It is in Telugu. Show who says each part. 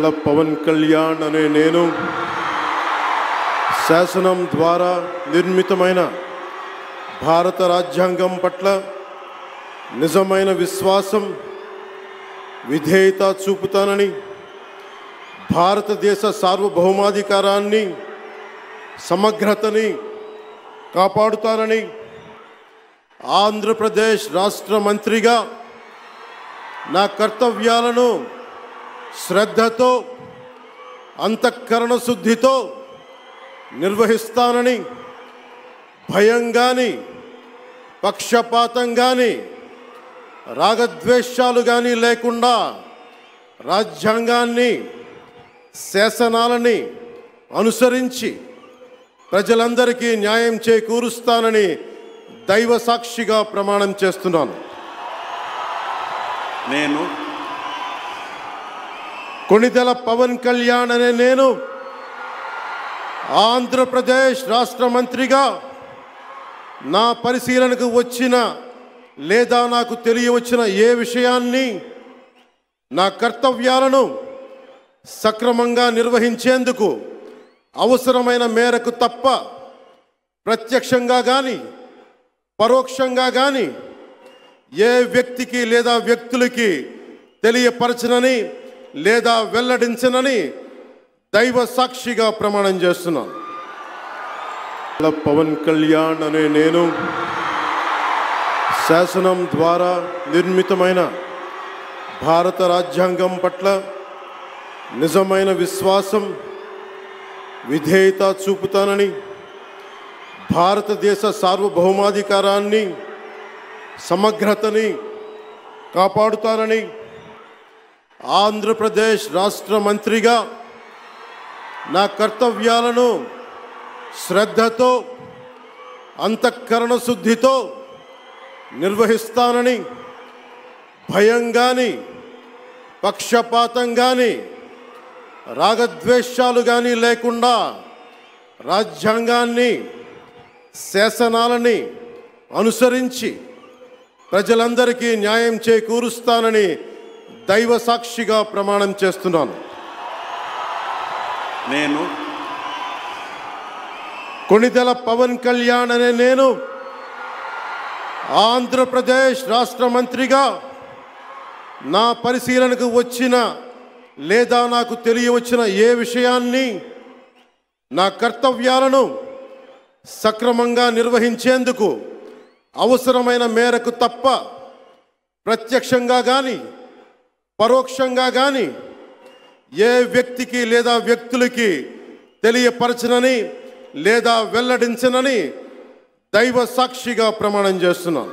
Speaker 1: పవన్ కళ్యాణ్ అనే నేను శాసనం ద్వారా నిర్మితమైన భారత రాజ్యాంగం పట్ల నిజమైన విశ్వాసం విధేయత చూపుతానని భారతదేశ సార్వభౌమాధికారాన్ని సమగ్రతని కాపాడుతానని ఆంధ్రప్రదేశ్ రాష్ట్ర మంత్రిగా నా కర్తవ్యాలను శ్రద్ధతో అంతఃకరణ శుద్ధితో నిర్వహిస్తానని భయం గాని పక్షపాతం గాని రాగద్వేషాలు గాని లేకుండా రాజ్యాంగాన్ని శాసనాలని అనుసరించి ప్రజలందరికీ న్యాయం చేకూరుస్తానని దైవ సాక్షిగా ప్రమాణం చేస్తున్నాను.
Speaker 2: నేను
Speaker 1: కొణిదెల పవన్ కళ్యాణ్ అనే నేను ఆంధ్రప్రదేశ్ రాష్ట్ర మంత్రిగా నా పరిశీలనకు వచ్చిన లేదా నాకు తెలియవచ్చిన ఏ విషయాన్ని నా కర్తవ్యాలను సక్రమంగా నిర్వహించేందుకు అవసరమైన మేరకు తప్ప ప్రత్యక్షంగా కానీ పరోక్షంగా కానీ ఏ వ్యక్తికి లేదా వ్యక్తులకి తెలియపరచనని లేదా వెల్లడించనని దైవ సాక్షిగా ప్రమాణం చేస్తున్నాను. పవన్ కళ్యాణ్ అనే నేను శాసనం ద్వారా నిర్మితమైన భారత రాజ్యాంగం పట్ల నిజమైన విశ్వాసం విధేయత చూపుతానని భారతదేశ సార్వభౌమాధికారాన్ని సమగ్రతని కాపాడుతానని ఆంధ్రప్రదేశ్ రాష్ట్ర మంత్రిగా నా కర్తవ్యాలను శ్రద్ధతో అంతఃకరణ శుద్ధితో నిర్వహిస్తానని భయం గాని పక్షపాతం గాని రాగద్వేషాలు గాని లేకుండా రాజ్యాంగాన్ని శాసనాలని అనుసరించి ప్రజలందరికీ న్యాయం చేకూరుస్తానని దైవ సాక్షిగా ప్రమాణం చేస్తున్నాను.
Speaker 2: నేను
Speaker 1: కొణిదెల పవన్ కళ్యాణ్ అనే నేను ఆంధ్రప్రదేశ్ రాష్ట్ర మంత్రిగా నా పరిశీలనకు వచ్చిన లేదా నాకు తెలియవచ్చిన ఏ విషయాన్ని నా కర్తవ్యాలను సక్రమంగా నిర్వహించేందుకు అవసరమైన మేరకు తప్ప ప్రత్యక్షంగా కానీ పరోక్షంగా కానీ ఏ వ్యక్తికి లేదా వ్యక్తులకి తెలియపరచనని లేదా వెల్లడించనని దైవ సాక్షిగా ప్రమాణం చేస్తున్నాను.